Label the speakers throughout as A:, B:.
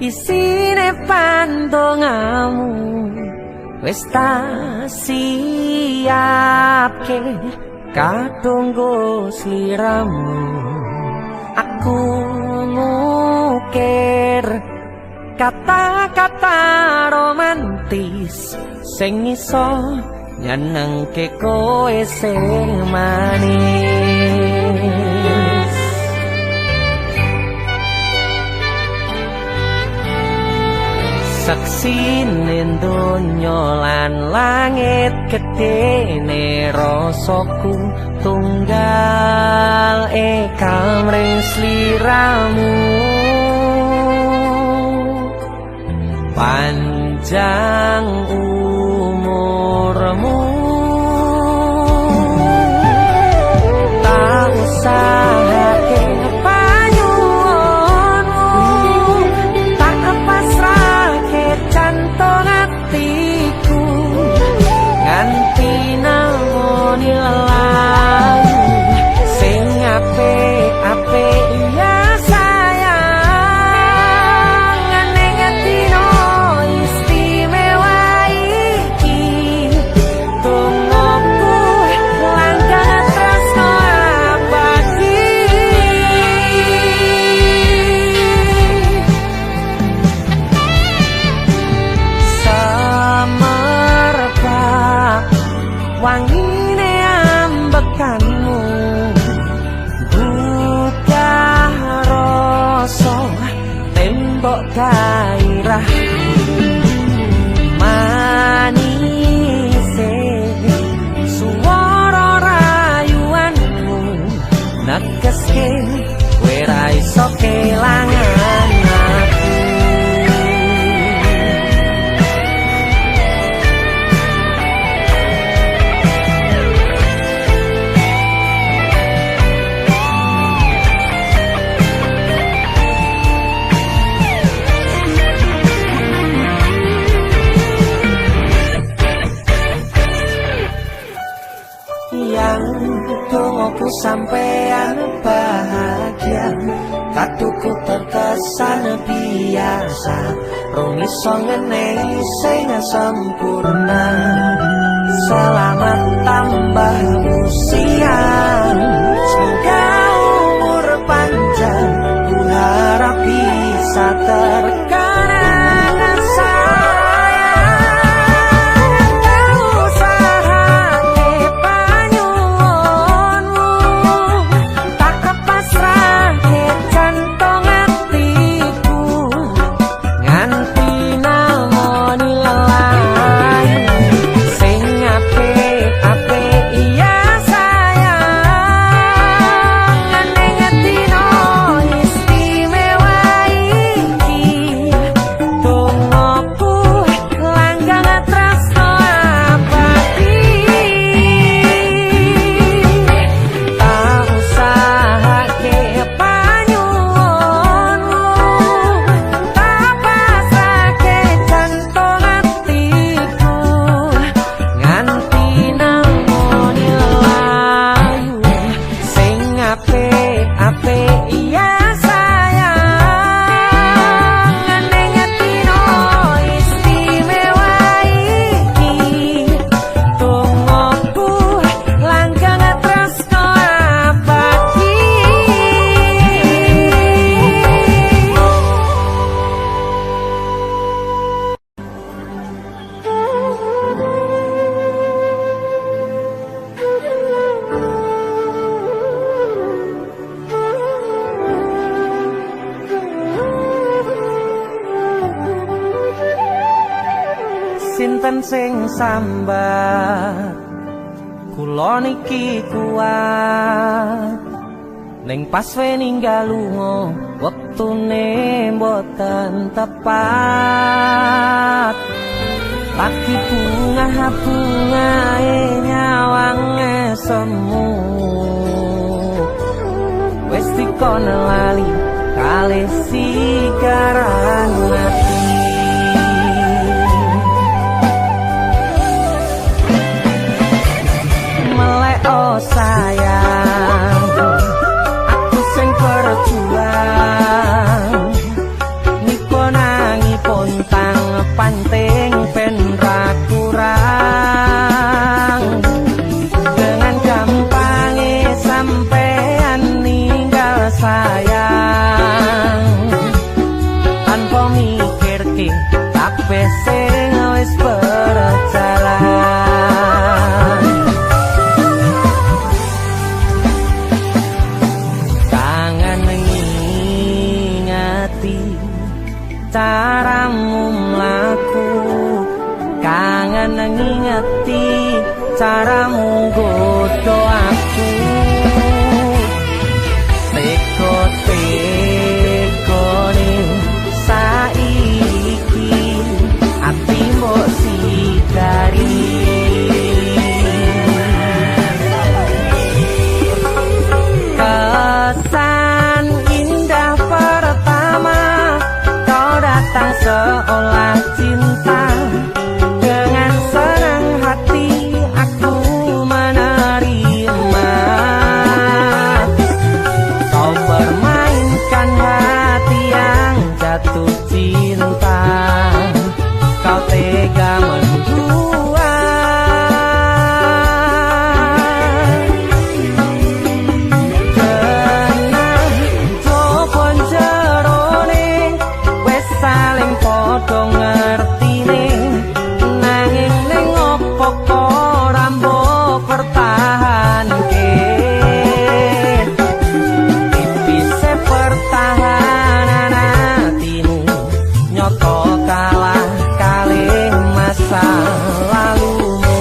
A: isine pandongamu wis tak siapke kadunggo sliramu. Aku ngukir kata-kata romantis sing iso nyenengke kowe sing manis. Saksine donya lan langit gedene rasaku tunggal kamring sliramu. Panjang umurmu tak usahake panyuwunmu, tak pasrahke jantung atiku nganti namoni lelayu sing apik-apik ya sayang. Ning dino istimewa iki tungguku langkah tresno abadi. Semerbak wangine ambekanmu buka rasa tembok gairah manise suara rayuanmu negeske kowe ra iso kelangan aku. Yang dongoku sampean bahagia, katuku terkesan biasa, rong iso ngenehi sing sempurna. Selamat tambah usia, semoga umur panjang, ku harap bisa terkenang sayang. Tak usahake panyuwunmu, tak pasrahke jantung atiku nganti namoni lelayu sing apik-apik ya sayang. Ning dino istimewa iki tungguku langkah tresno abadi. Tak usahake panyuwunmu, tak pasrahke jantung atiku nganti namoni lelayu sing apik-apik ya sayang. Ning dino istimewa iki tungguku langkah tresno abadi. Sinten sing sambat kula niki kuat, ning pas we ninggal lunga wektune mboten tepat. Lagi bunga-bungae nyawange semu wis dikono lali kalih sikaran ati. Melek oh sayang, aku sing berjuang niko caramu nggodha aku teko-tekone saiki ati mbok sidari kesan indah pertama kau datang seolah cinta dengan senang hati aku menerima kau permainkan hati yang jatuh cinta kau tega mendua kenang jopon jerone wes saling podo ngertine nanging ning opo ora mbok pertahanke tipise pertahanan hatimu nyoto kalah kalih masa lalumu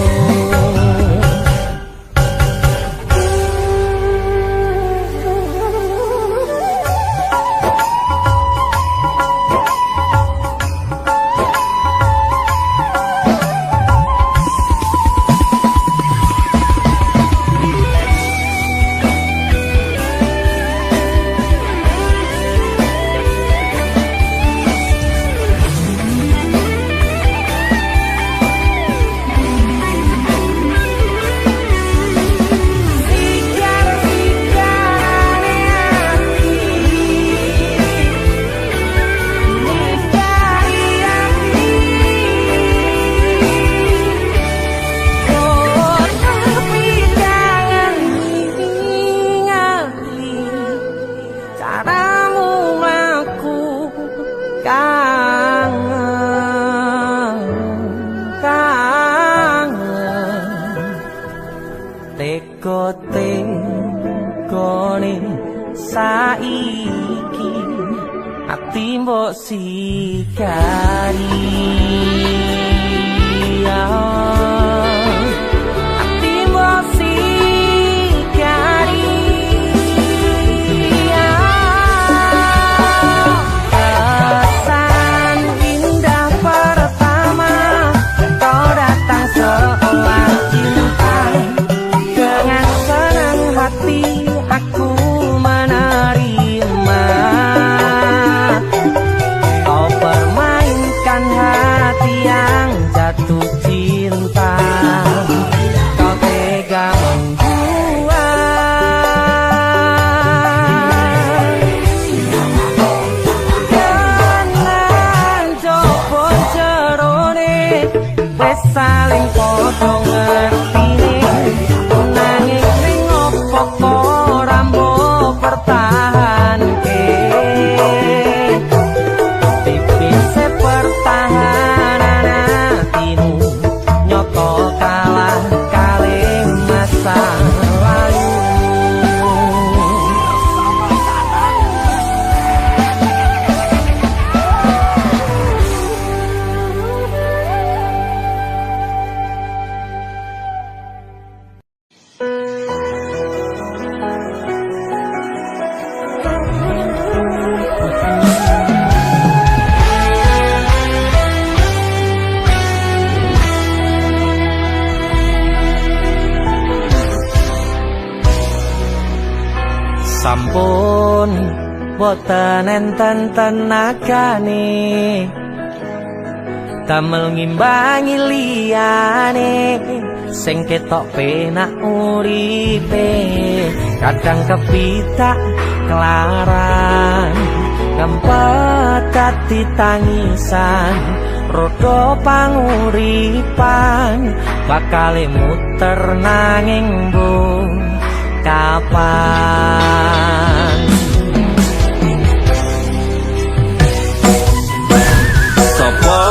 A: teko-tekone saiki ati mbok sikari ati mbok sikari kesan indah pertama kau datang seolah cinta dengan senang hati aku menerima kau permainkan hati yang jatuh cinta kau tega membuat kenang jopon jerone wes saling podo ngertine nanging ning opo ora mbok pertahanke tipise pertahanan hatimu nyoto kalah kalih masa lalu sampun boten enten tenagane damel ngimbangi liyane sing ketok penak uripe kadang kepitak kelaran kempet dadi tangisan rodo panguripan bakale muter nanging mbok kapan sapa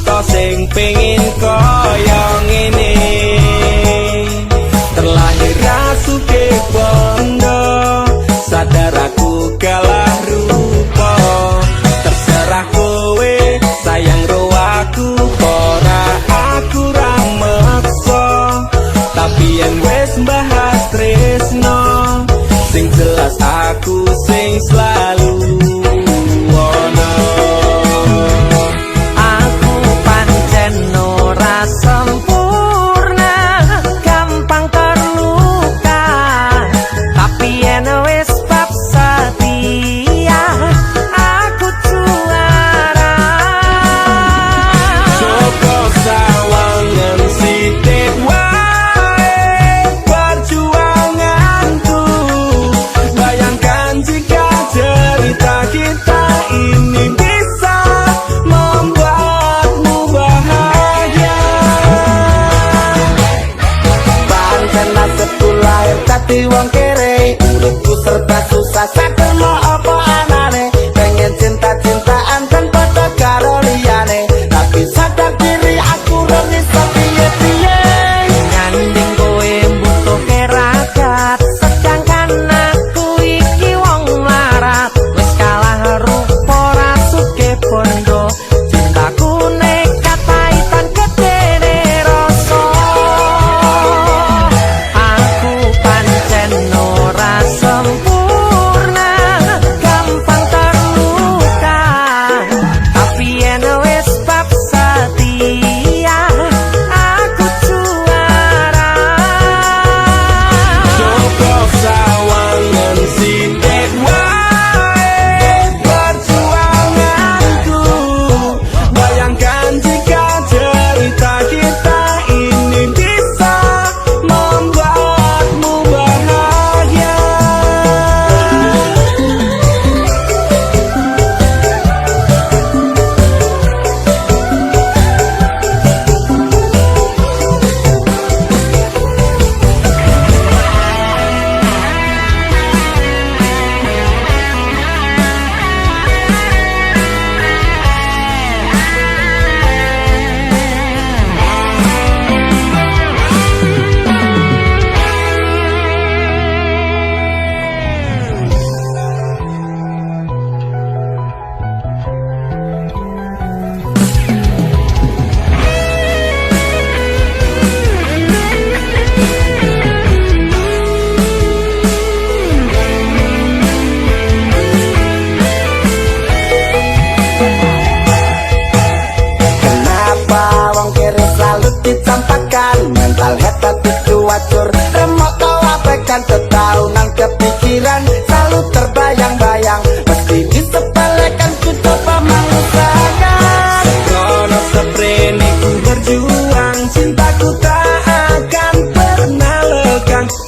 A: to sing pengin kaya ngene terlahir rasuke bondo sadar aku kalah rupa terserah kowe sayang ro aku ora aku ra meksa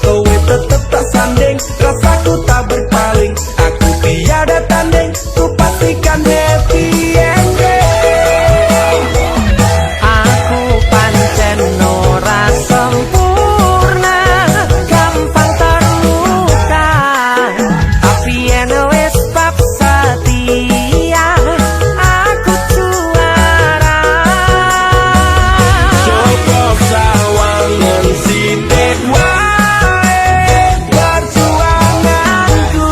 A: kowe tetep tak sanding, rasaku tak berpaling. Aku tiada tanding, ku pastikan happy ending.
B: Aku pancen ora sempurna, gampang terluka, tapi yen wis bab setia, aku juara.
A: Coba sawangan sithik wae perjuanganku.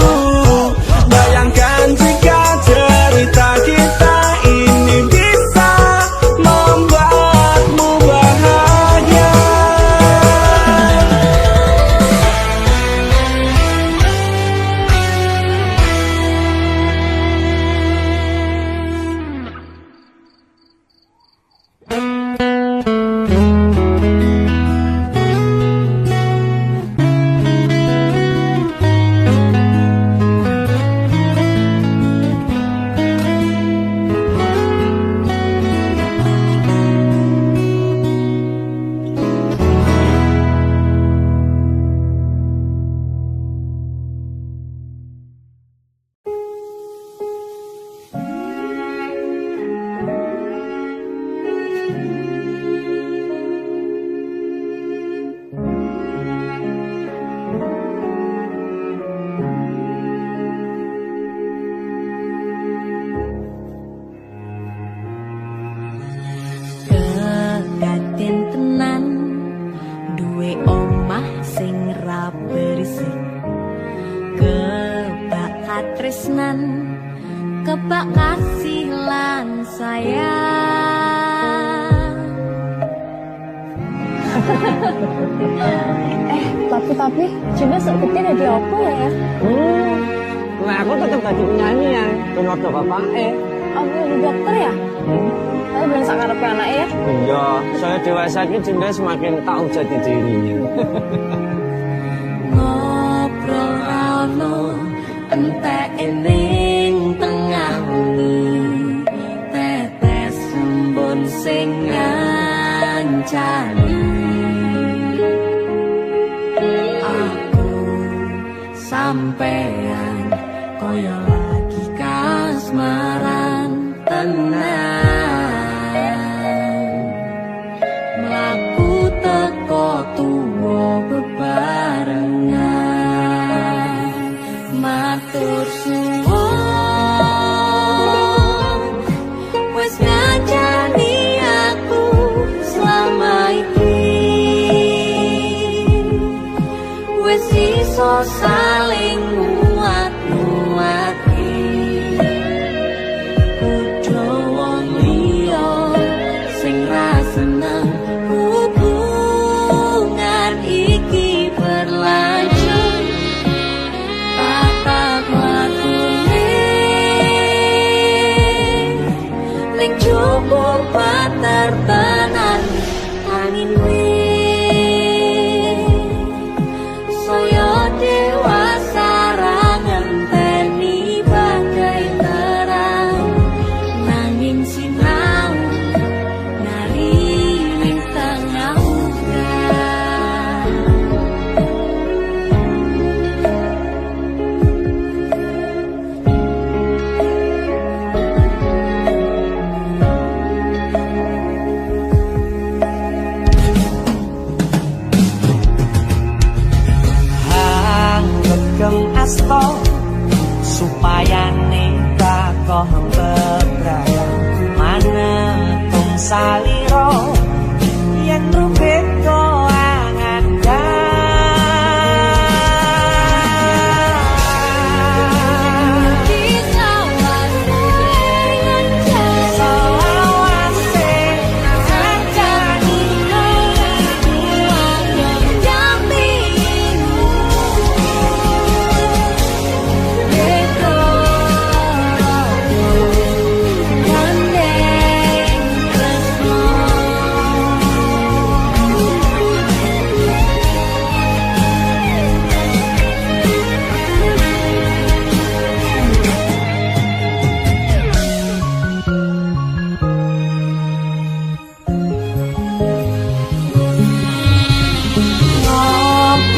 A: Bayangkan jika cerita kita ini bisa membuatmu bahagia.
C: Kedaden tenan duwe omah sing ra berisik, kebak katresnan, kebak kasih lan sayang.
D: Tapi Cinta seperti ada apa ya?
B: Nah, aku tetep dadi penyanyi ya, penyodo bapake.
D: Apa jadi dokter ya? Tapi bilang sakarepe anaknya ya?
B: Iya, saya dewasa ini Dinda semakin tahu jati dirinya.
C: Ngobrol rano entek ning tengah wengi, tetes embun sing ngancani. Aku sampean koyo lagi kasmaran tenan, mlaku teko tuwa bebarengan, matur suwun wis ngancani aku selama iki, wis iso saling nguat-nguati. Ujo wong liya sing ra seneng hubungan iki berlanjut, tatap lakune ning jupuk paterbanan angin wis saya dewasa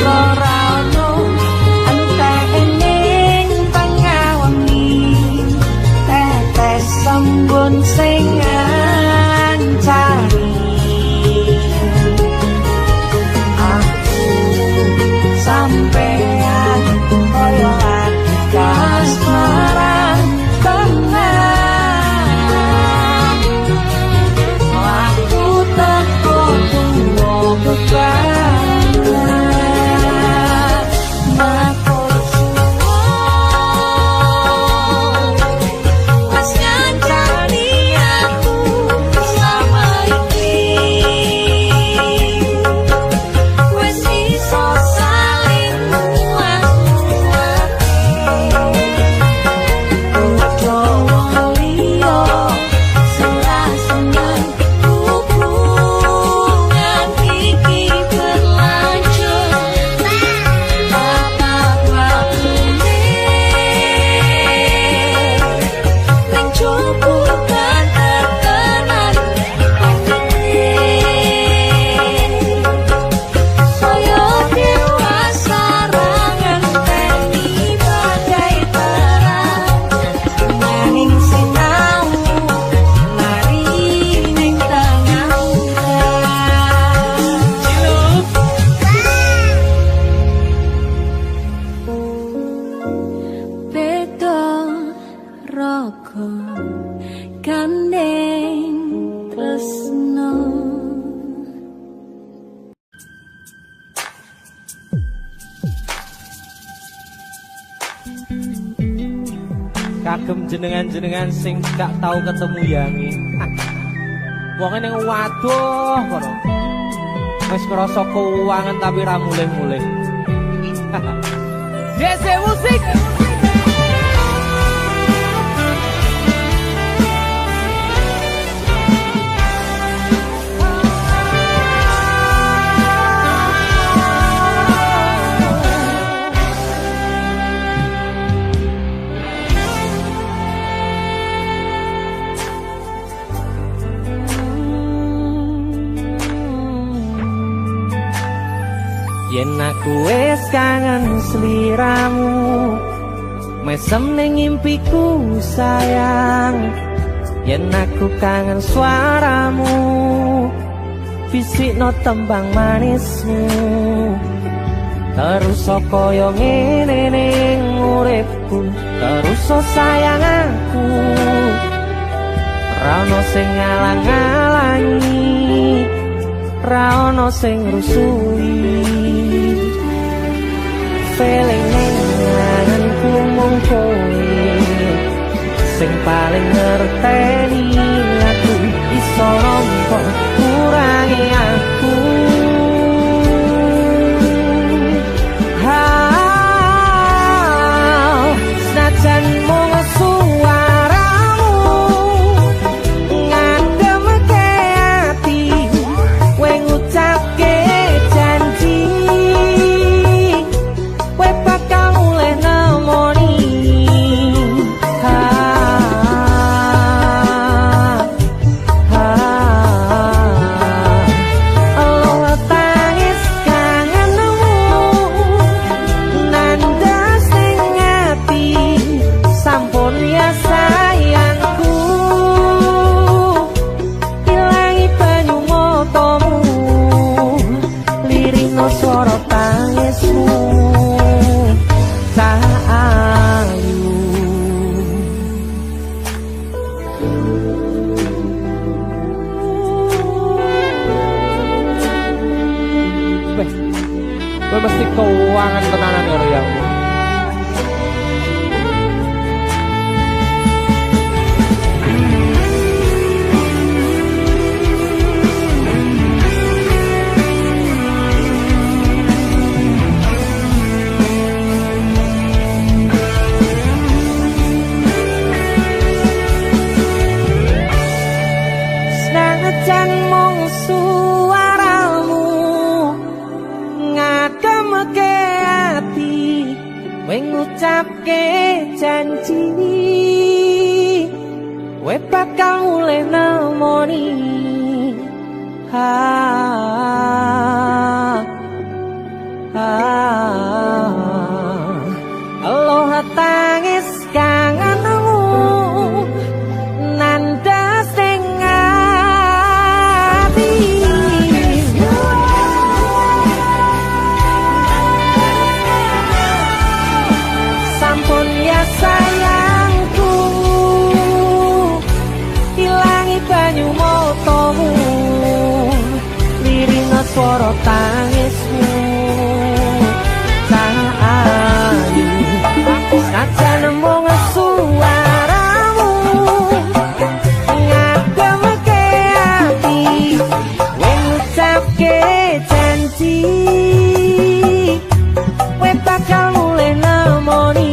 C: ora ono entek ning pengawengi tetes sembun sing ngancani aku sampean koyo ati kasmaran tenang aku teko tuwa beban matur suwun wis ngancani aku selama iki wis iso saling muat-muati padha wong liya ora seneng hubungan iki berlanjut bapak wakune ning cukupan terkenal saya dewasa rangan teni badai perang nanging sinau lari ning tengah beda raga gandeng tresno.
E: Kagem jenengan-jenengan sing gak tau ketemu yangi. Wong ning waduh kono. Wis ngrasa keuangan tapi ra mulih-mulih. DC musik. Yen aku wis kangen sliramu mesem ning impiku sayang yen aku kangen suaramu bisikno tembang manismu terus kaya ngene ning uripku terus sayang aku ra ono sing ngalang-alangi ra ono sing rusui feeling nganganku mung kowe sing paling ngerteni aku iso nampa kurangi aku senajan mung suaramu ngademke ati kowe ngucapke janji kowe bakal mulih nemoni tangis kangenmu nandas ning ati sampun ya sayangku ilangi banyu matamu lirino swara tangismu sayu kowe mesti keuangan tenanan karo ya senajan mung suaramu ngademke ati kowe ngucapke janji kowe bakal mulih nemoni ah, ah. tangismu tak ayu sajan mung suaramu ngademke ati ngucapke janji kowe bakal mulih nemoni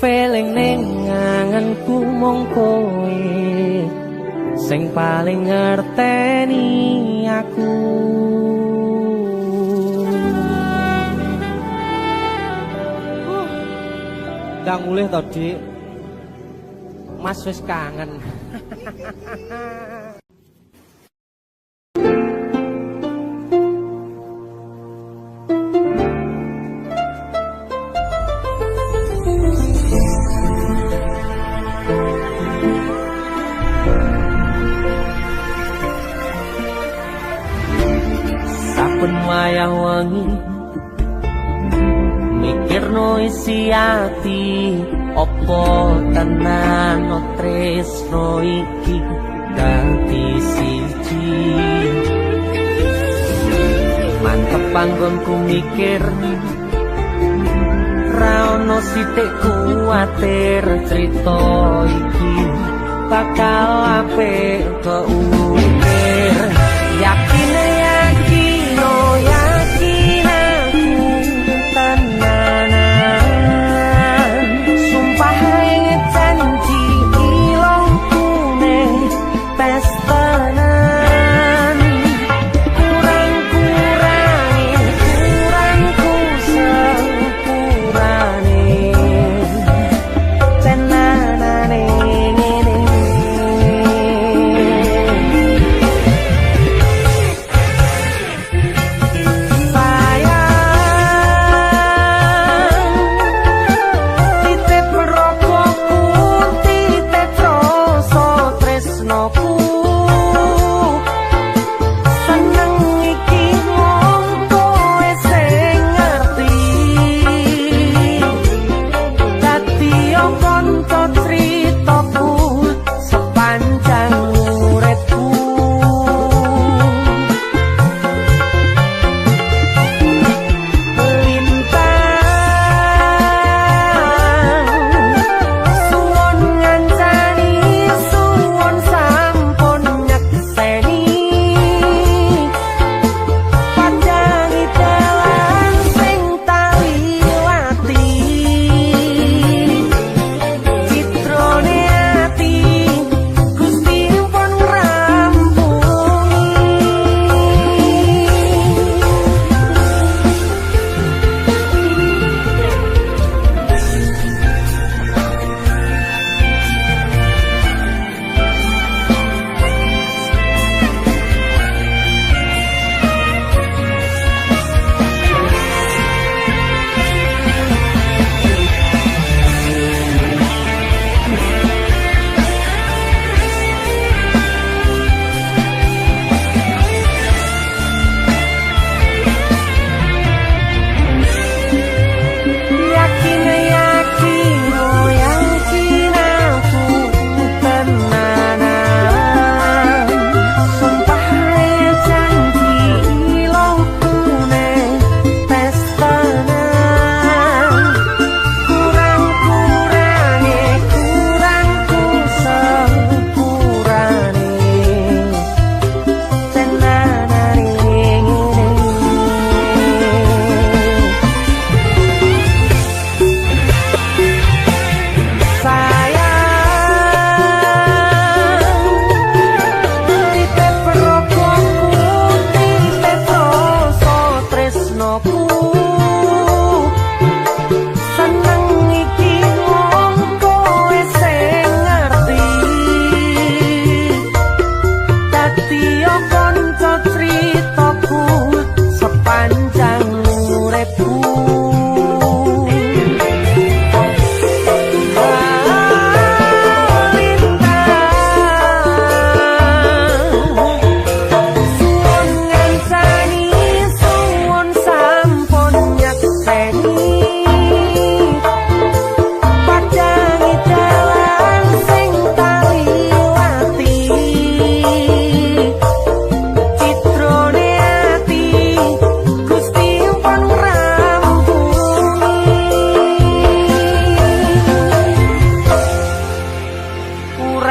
E: feeling ning anganku mung kowe sing paling ngerteni aku. Gak mulih to, Dik. Mas wis kangen. Saben wayah wengi mikirno isi ati opo tenan tresno iki dadi siji mantep panggonku mikir ra ono sithik kuwatir crita iki bakal apik keukir yakin oh yakin aku tenanan sumpah janji ilongku ning pestanan kurangku sepurane tenanane ngene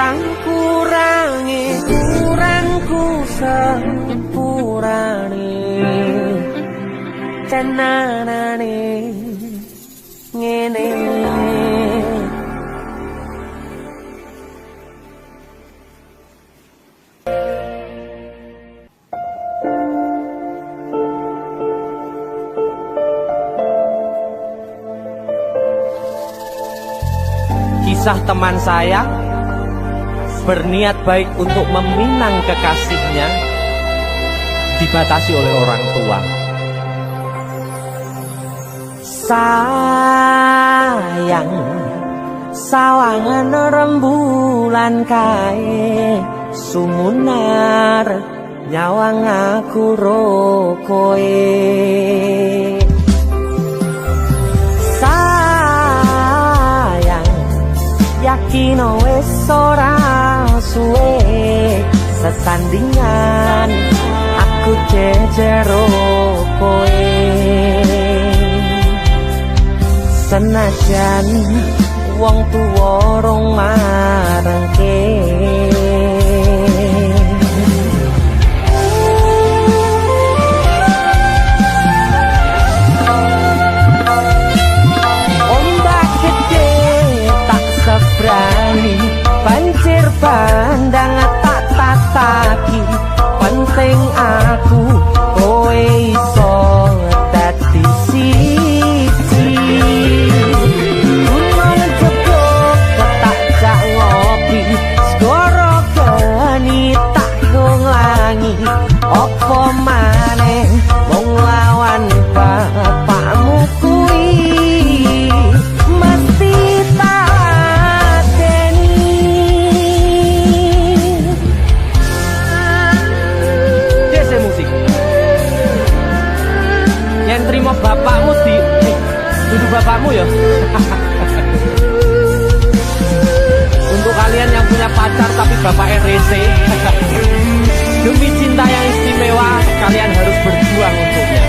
E: kurang-kurangi kurangku sepurane tenanane ngene. Kisah teman saya berniat baik untuk meminang kekasihnya dibatasi oleh orang tua. Sayang, sawangan rembulan kae sumunar nyawang aku rokoe. Yakin wis ora suwe sesandingan aku jejero kowe. Senajan wong tuwa rong marengke berani pancir pandang tak tataki penting aku kowe iso dadi siji gunung jebok tak jak ngopi segoro geni tak nglangi opo maneh wong lawan bapakmu kuwi mesti terima bapakmu duduk bapakmu ya. Untuk kalian yang punya pacar tapi bapaknya rese, demi cinta yang istimewa kalian harus berjuang untuknya.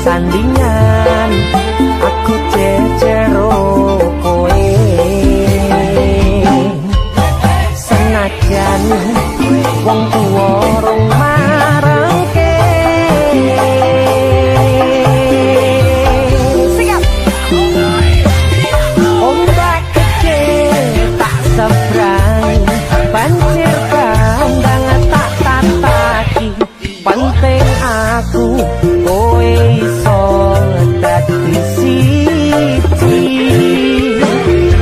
E: Sandingan aku jejero kowe senajan wong tuwa rong marengke. Ombak gede tak seberang banjir bandang tak tataki penting aku kowe iso dadi siji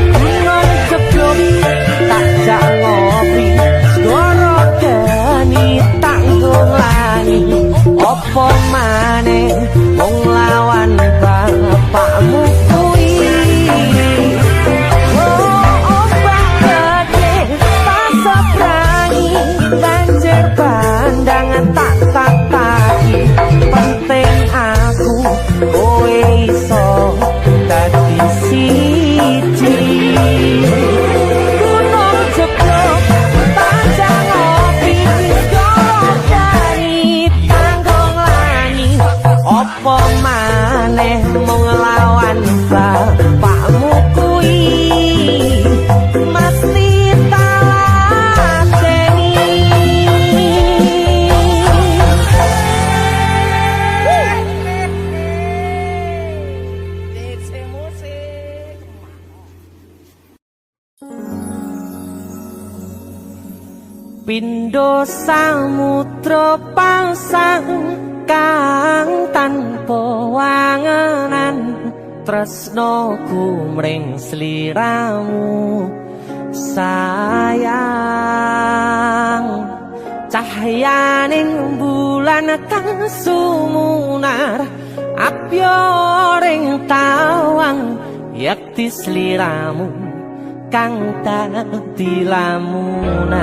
E: gunung jeblok tak jak ngopi segoro geni tak nglangi opo maneh wong lawan bapakmu kuwi. Ombak gede tak seberangi banjir bandang tak tataki penting aku kowe iso dadi siji gunung jeblok tak ngopi segoro dari tanggung lani opo maneh mung lawan bapakmu kuwi mesti Pindho samudra pasang kang tanpa wangenan tresnoku mring sliramu sayang cahyaning bulan kang sumunar apyo ring tawang yak yakti sliramu kang dadi lamunan.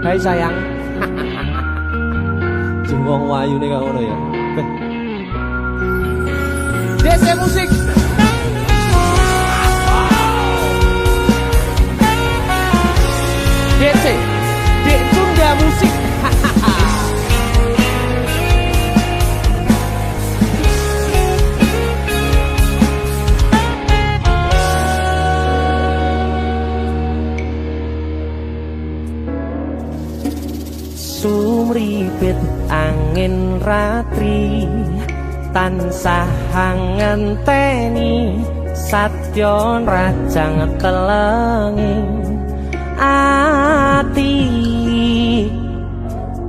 E: Hai sayang. Jengwong wayu nih kau ngono ya. DC musik. DC, Dek Tunda Musik. Sumripit angin ratri tansah ngenteni satyon rajang telenging ati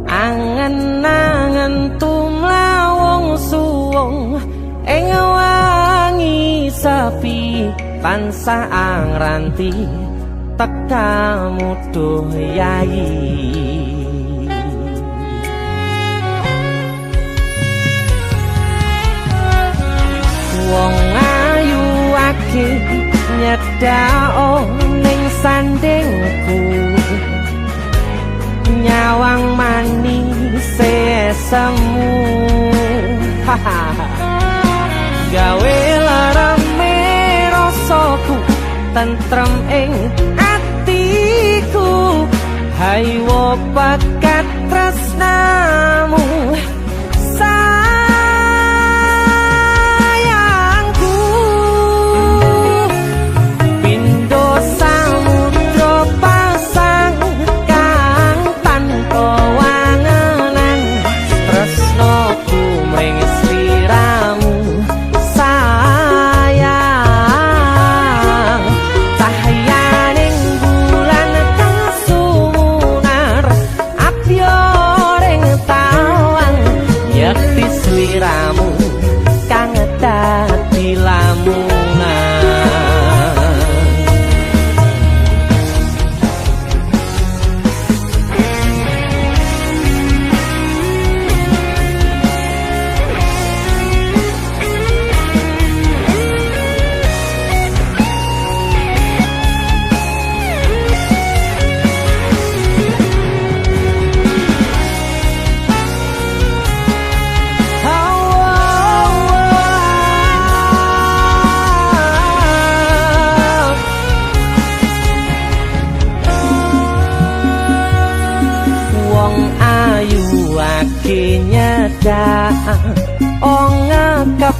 E: angen-angen tumlawung suwung ing wangi sepi tansah angranti tekamu duh yayi. Wong ayu ake nyedao ning sandingku nyawang manis semu gawe larame rasaku tentrem ing atiku haywo bakat tresnamu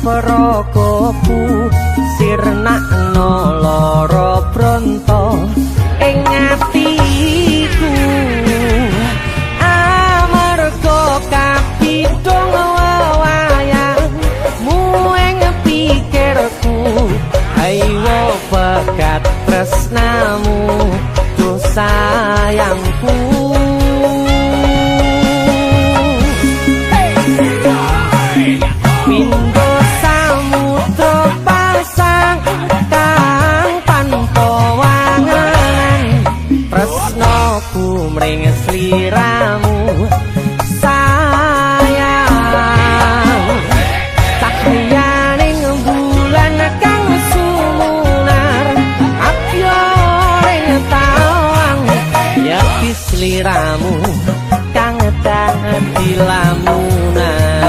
E: Prokoku sirnakno lara bronto ing atiku amarga kapidhong wayangmu ing pikirku ayo bakat tresnamu tuh sayangku. Mring sliramu sayang cahyaning bulan kang sumunar apyo ring tawang yakti sliramu kang dadi lamunan.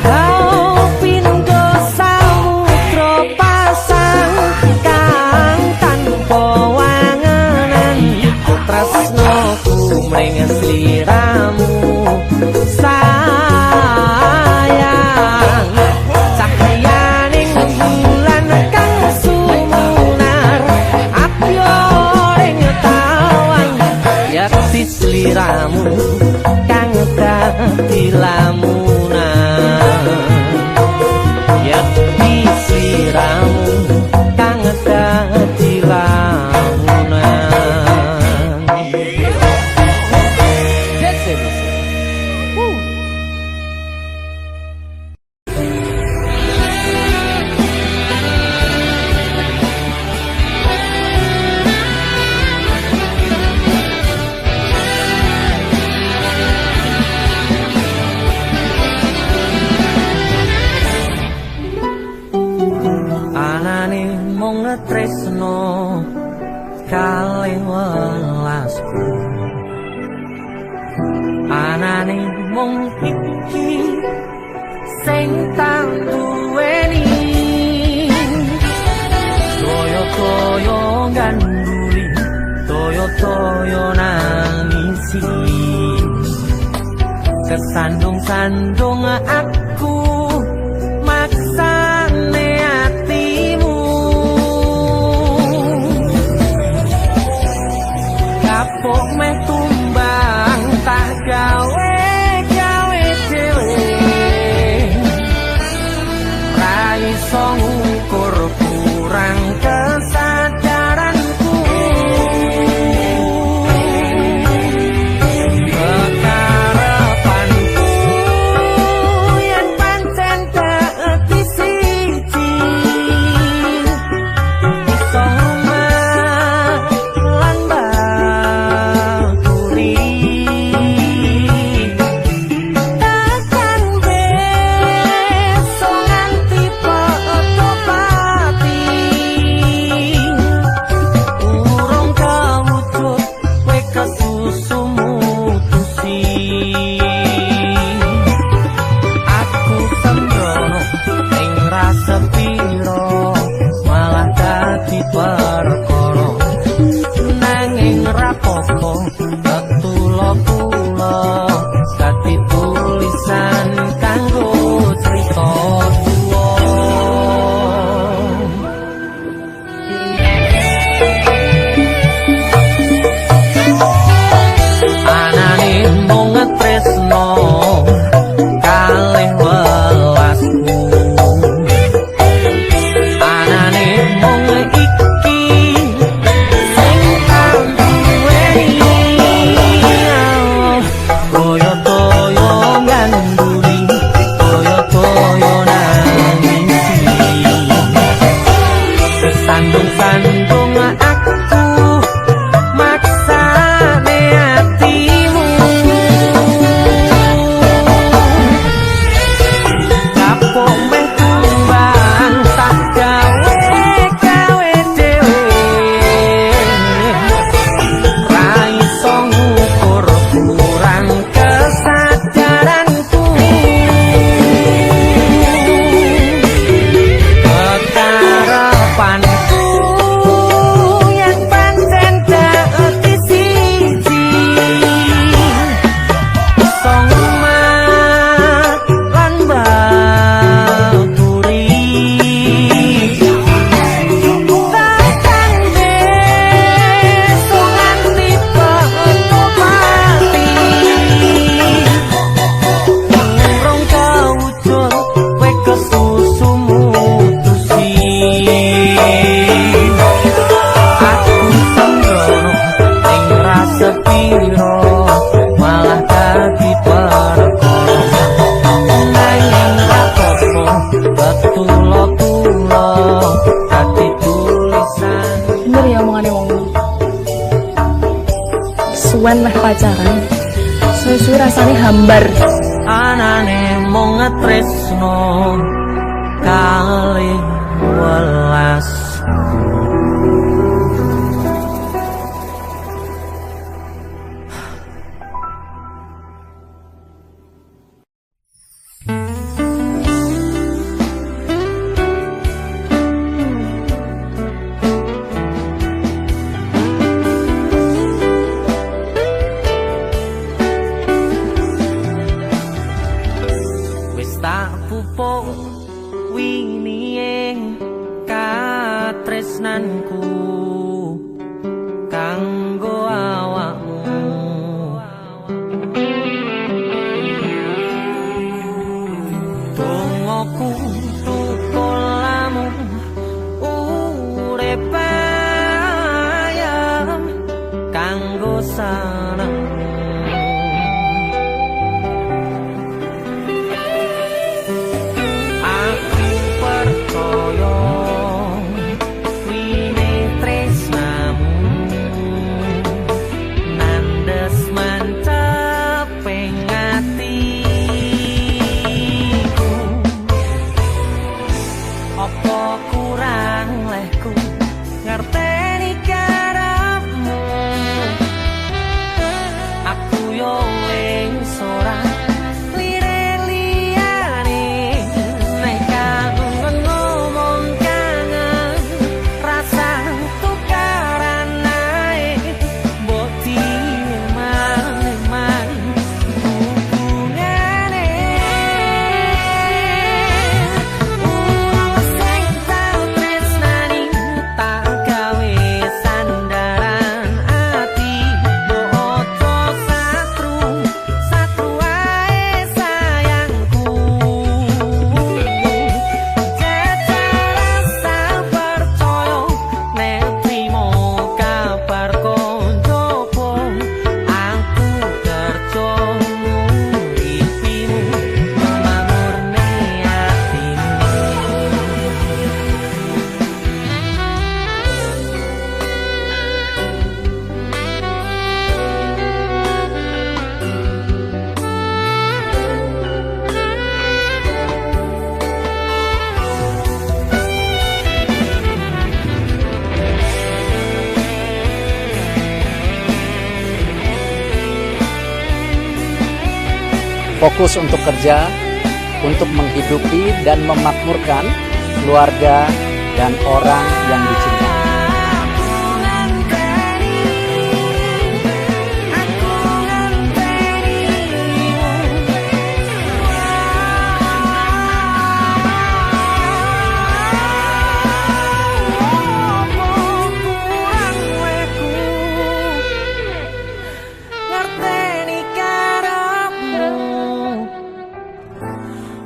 E: Hau pindho samudra pasang kang tanpa tresnoku mring sliramu sayang cahyaning bulan kang sumunar apyo ing tawang yakti sliramu kang dadi lamunan yakti sliramu kang dadi lamunan. tresno kalih welasku anane mung iki sing tak duweni toyo-toyo ganduli toyo-toyo nangisi kesandung-sandung aku maksane hatimu kapok meh tumbang tak gawe dhewe ra iso ngukur kurang kesadaranku kekarepanku yen pancen dadi siji iso rumah lan bakuri takkan besok nganti foto pati urung kawujud kowe kesusu mutusi aku sembrono ing rasa piro malah dadi perkara nanging rapopo ketulo-tulo dadi tulisan kanggo cerita tuwa anane mung tresno kalih welasku anane mung iki sing tak duweni toyo-toyo ganduli toyo-toyo nangisi sandung-sandung aku maksane hatimu kapok meh tumbang tak gawe dhewe ra iso ngukur kurang kesadaranku kekarepanku yen pancen dadi siji iso ngumah lan bakuri takkan besok nganti foto pati urung kawujud kowe kesusu mutusi aku sembrono ing rasa piro malah dadi perkara nanging rapopo ketulo-tulo dadi tulisan
D: Bener ya omongannya wong. Suwen meh pacaran. Suwe-suwe rasane hambar.
E: anane mung tresno kalih welas wis tak pupuk wingi katresnanku kanggo awakmu dongoku tukulamu urip ayam kanggo senengmu aku percaya wine tresnamu nandes mantep ing atiku apa kurang lehku
F: fokus untuk kerja, untuk menghidupi dan memakmurkan keluarga dan orang yang dicintai.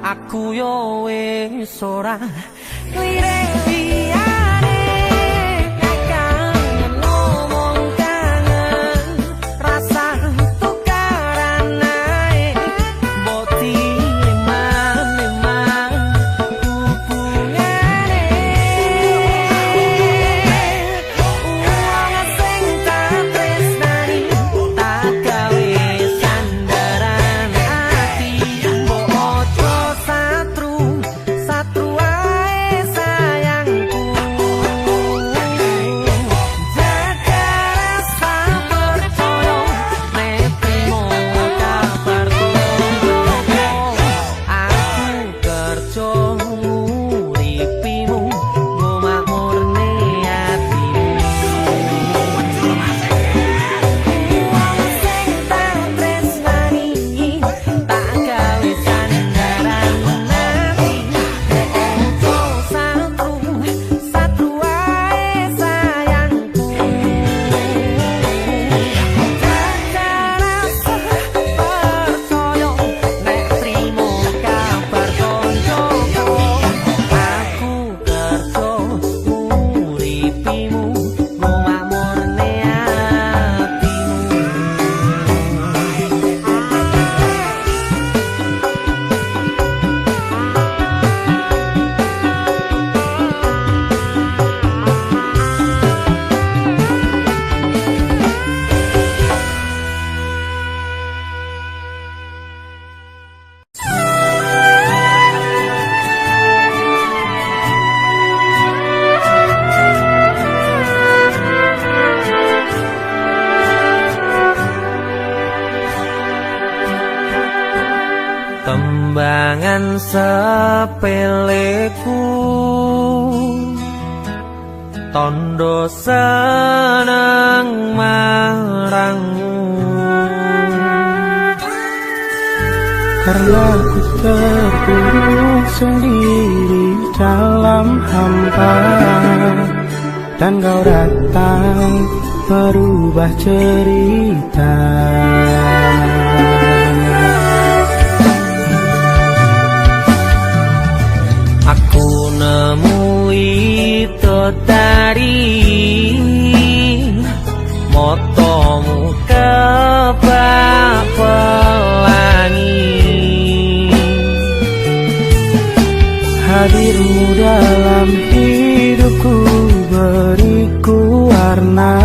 E: Aku yo wis ora lirik liyane, kangen ngomong kangen, rasa tukaran ae, boti eman hubungane. Uang sing tak tresnani, tak gawe sandaran ati, mbok ojo satru ae sayangku. Jaga rasa percaya, nek trimo kabar turu. Aku kerja nguripimu, nggo makmurne atimu. Uang sing tak tresnani, tak gawe sandaran ati, ojo satru ae sayangku. Jaga rasa percaya, nek trimo kabar koncoku. Aku kerja nguripimu, nggo makmurne atimu. Tembangan sepeleku, tondo seneng marangmu.
G: Karena ku terpuruk sendiri dalam hampa, dan kau datang merubah cerita.
E: Aku nemui tadi motomu kebak pelangi.
G: Hadirmu dalam hidupku beriku warna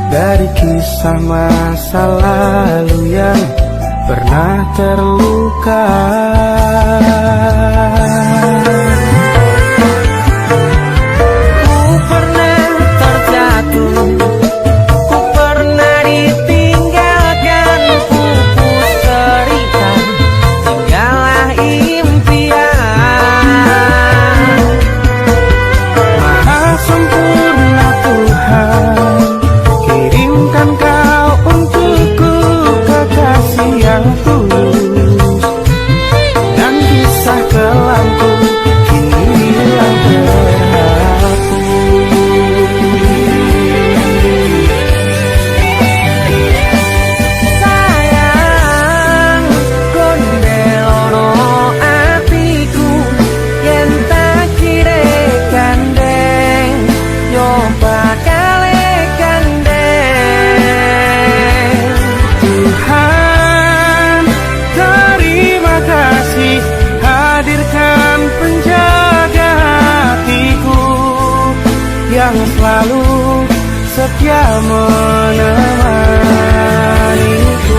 G: dari kisah masa lalu yang pernah terluka.
E: Ku pernah terjatuh, ku pernah ditinggalkan, pupus cerita, tinggallah impian.
G: Maha sempurna Tuhan, kirimkan kau untukku kekasih yang tulus, dan kisah kelamku kini hilang terhapus.
E: Sayang, gondelono atiku, yen tak kire gandeng, yo bakal gandeng.
G: Tuhan, terima kasih hadirkan penjaga hatiku yang selalu setia menemaniku.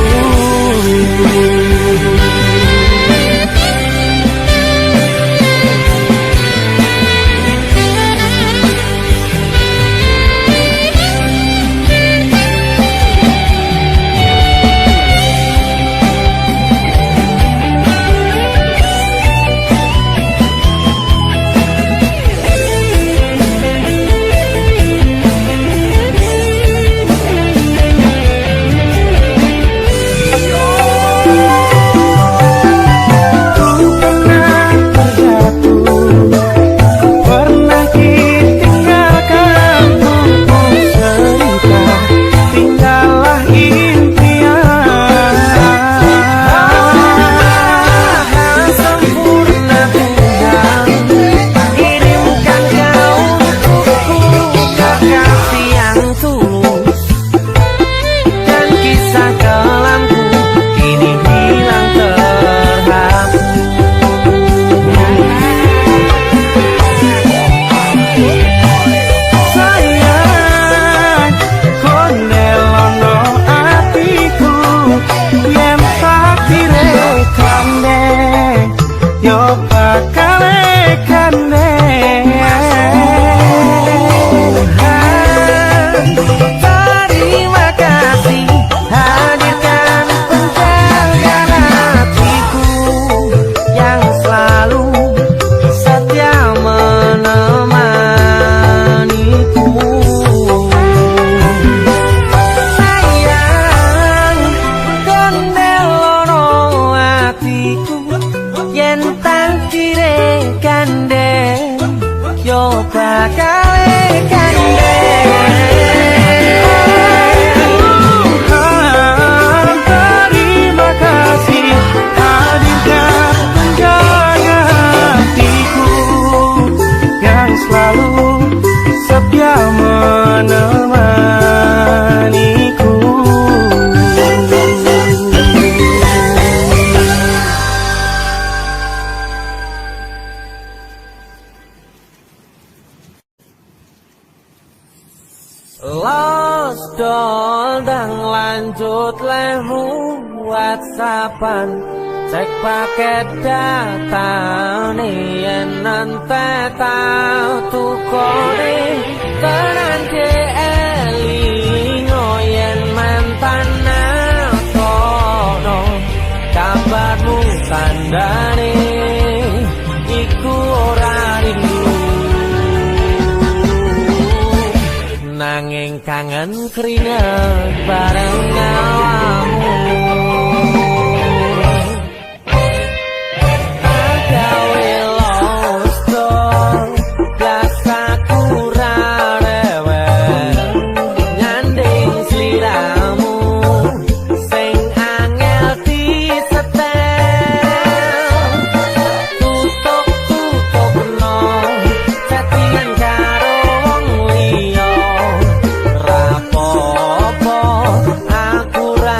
G: bakal kandeng. Terima kasih hadirkan penjaga hatiku yang selalu setia menemaniku. Sayang kondelono hatiku yen tangkire kandeng yo bakal terima kasih hadirkan penjaga hatiku yang selalu setia menemaniku.
E: Los dondang lanjut lemu WhatsAppan, cek paket data nih yen nanti tau tukone tenan elingo yen mantan kono kabarmu tandane iku ora rindu. Nanging kangen keringet bareng awamu. Agawe losto biasa kurang rewel nyanding sliramu sing angel disetel. Tutup no chattingan karo wong liya. Rapopo aku ra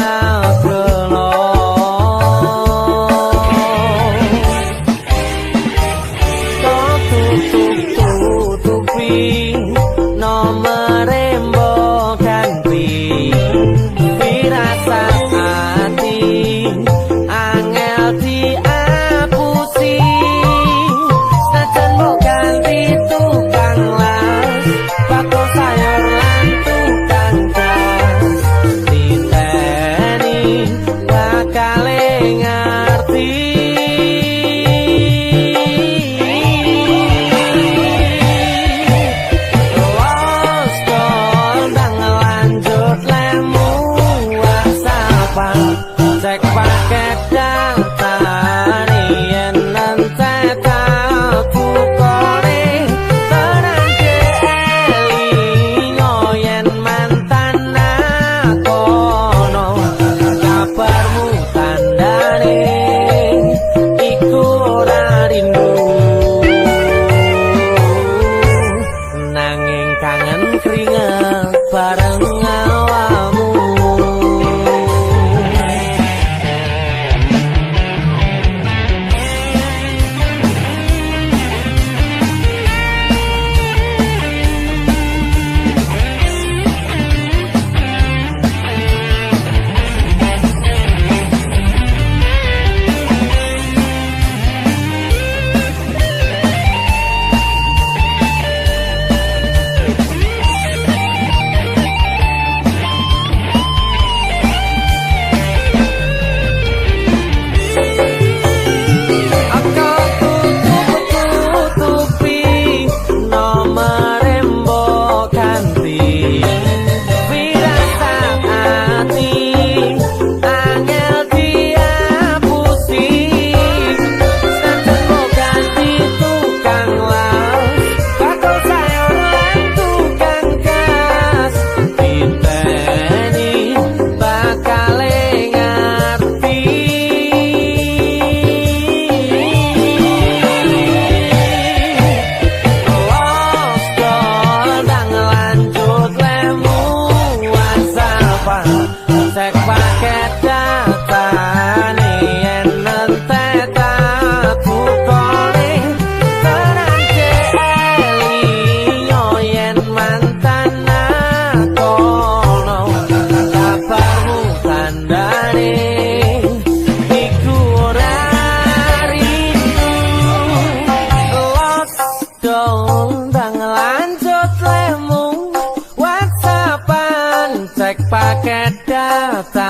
E: kedatane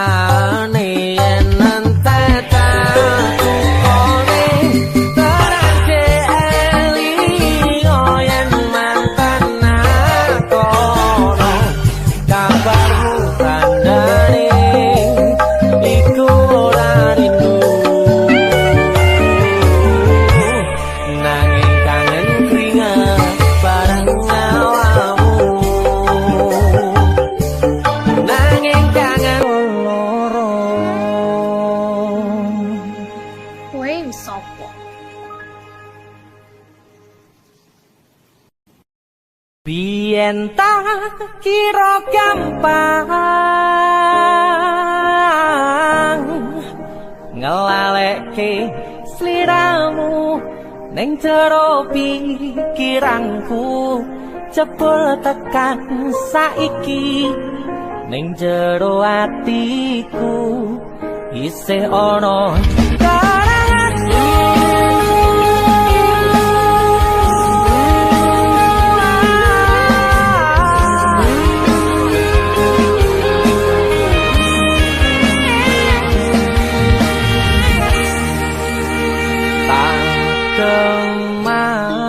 E: yen entetanku kone terangke elingo yen mantan nakono kabarmu tandane iku ora rindu nanging kangen keringat bareng awamu nanging kangen loro.
D: Kowe sopo?
E: Biyen tak kira gampang ngelalekke sliramu ning jero pikiranku jebul tekan saiki ning jero atiku isih ana karanganmu.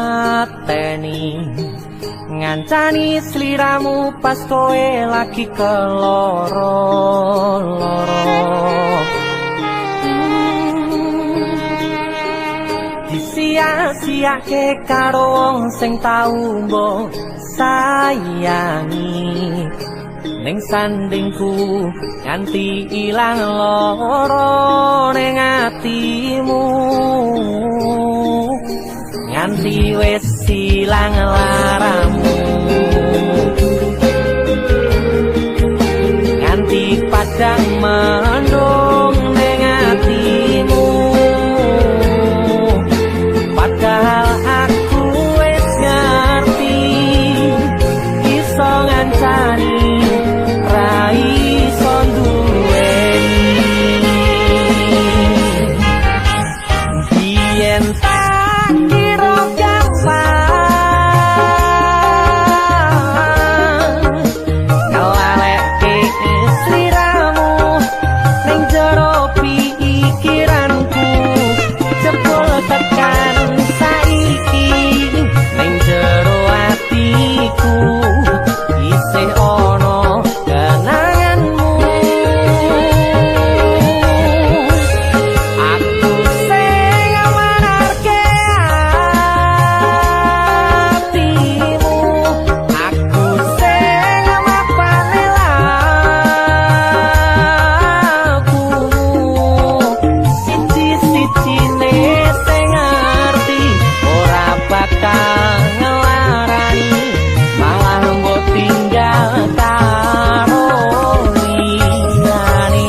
E: Kemateni ngancani sliramu pas kowe lagi keloro-loro disia-siake karo wong sing tau mbok sayangi ning sandingku nganti ilang loro ning atimu nganti wis ilang laramu nganti padang mendung ning atimu padahal aku wis ngerti iso ngancani ra iso duweni biyen tak kira gampang ngelalekke sliramu ning jero pikiranku jebul tekan saiki ning jero atiku isih ana kenanganmu aku sing amarke atimu aku sing mapane lakumu siji-sijine sing ngerti ora bakal ngelarani malah mbok tinggal karo liyane.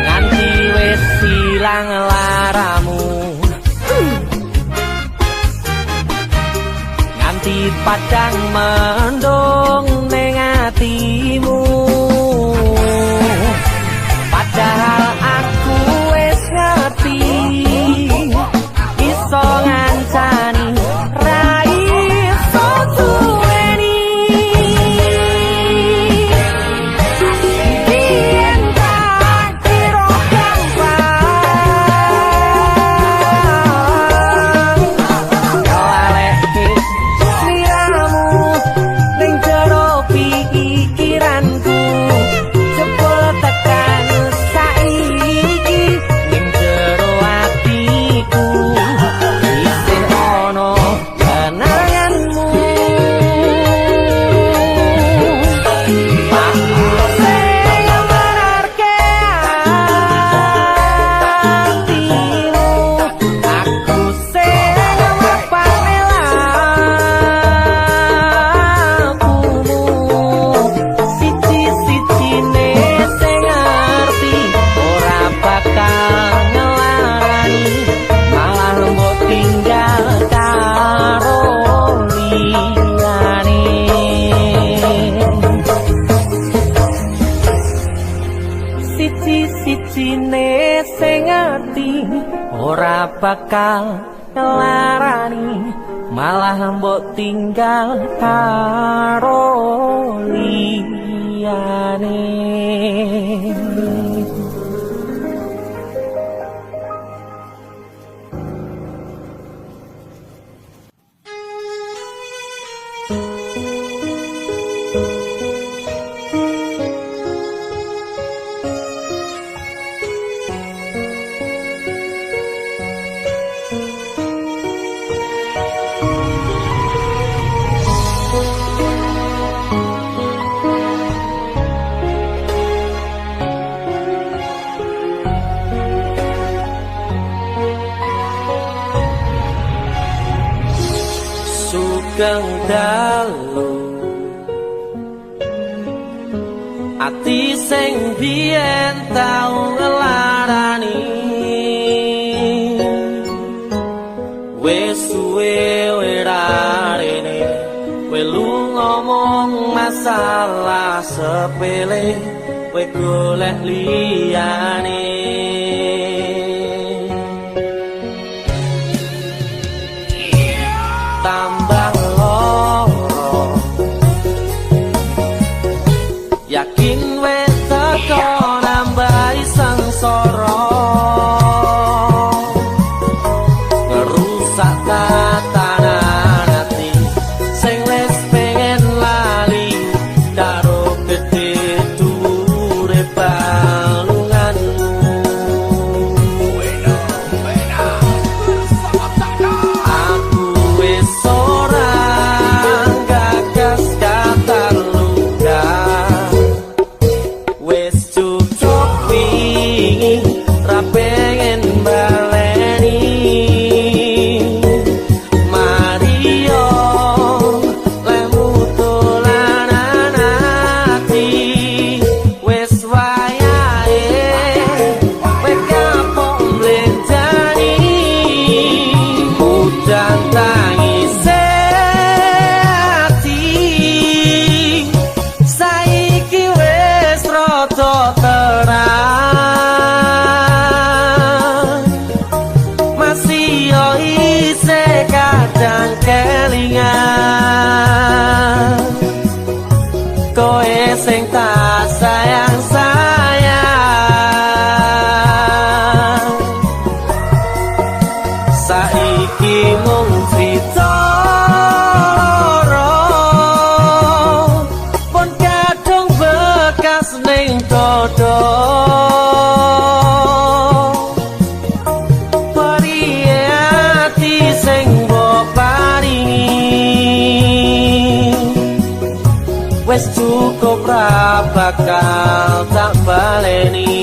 E: Nganti wis ilang laramu nganti padang mendung ning atimu padahal aku wis ngerti iso ngancani ra iso duweni biyen tak kira gampang ngelalekke sliramu ning jero pikiranku
G: bakal ngelarani, malah mbok tinggal karo liyane. Sugeng dalu ati sing biyen tau ngelarani, wis suwe ora rene kowe lu ngomong masalah sepele, kowe golek liyane. Tambah loro, yakin wis teko nambahi sengsara, ngerusak tatanan ati sing wis pengen lali karo gedhe dhuwure balunganmu. Aku wis ora gagas kata luka, wis cukup wingi ra pengen baleni. Mario lemu dolanan ati, wis wayahe kowe kapok mlenjani. Udan tangise ati saiki wis rada terang, masih yo isih kadang kelingan kowe sing tak sayang-sayang. Saiki mung crita loro, pun kadung bekas ning dodo. Periye ati sing mbok paringi, wis cukup ra bakal tak baleni.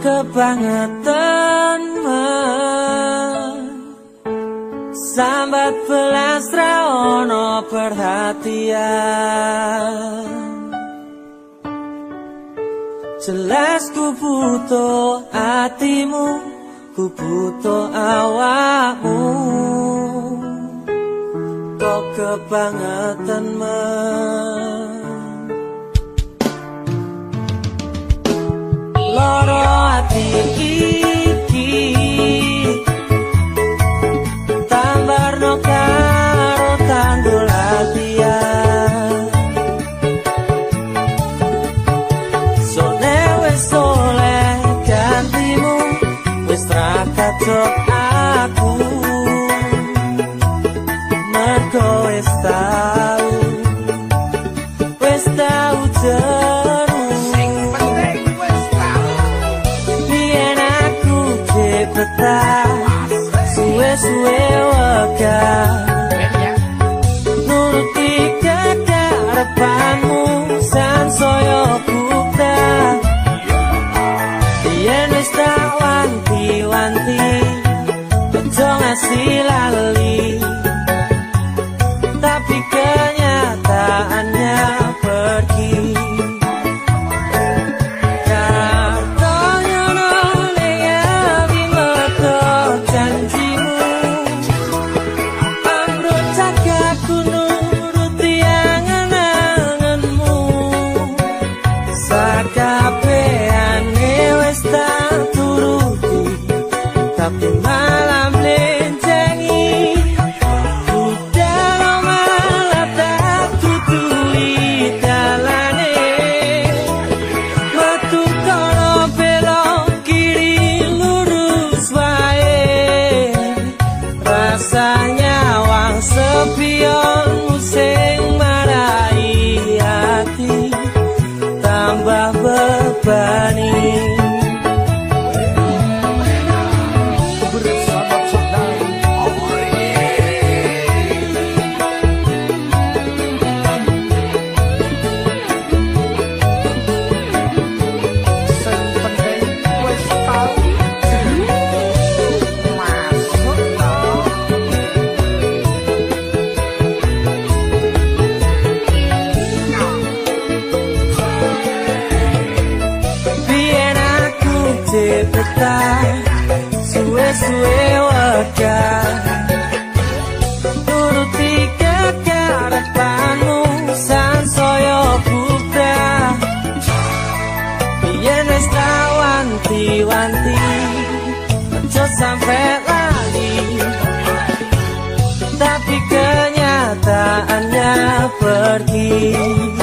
G: kebangetan sambat belas ra ono perhatian. Jelas ku butuh hatimu, ku butuh awakmu. Kok kebangetan loro ati iki tambarno karo tanggul latihan. Sone wis oleh gantimu, wis ra kacok aku. Mergo wis tau jeru. Biyen aku cepetan suwe-suwe wegah nuruti kekarepanmu sansaya buktah. Biyen wis tak wanti-wanti aja ngasih lali, tapi kenyataannya pergi. Tapi malam lencengi udah malah tak tutui dalane. Metu kono belok kiri lurus wae. Rasanya wang sepion musing marai hati, tambah bebani. Cepetan suwe-suwe wegah nuruti kekarepanmu sansaya buktah. Biyen wis tak wanti-wanti aja sampe lali, tapi kenyataannya pergi.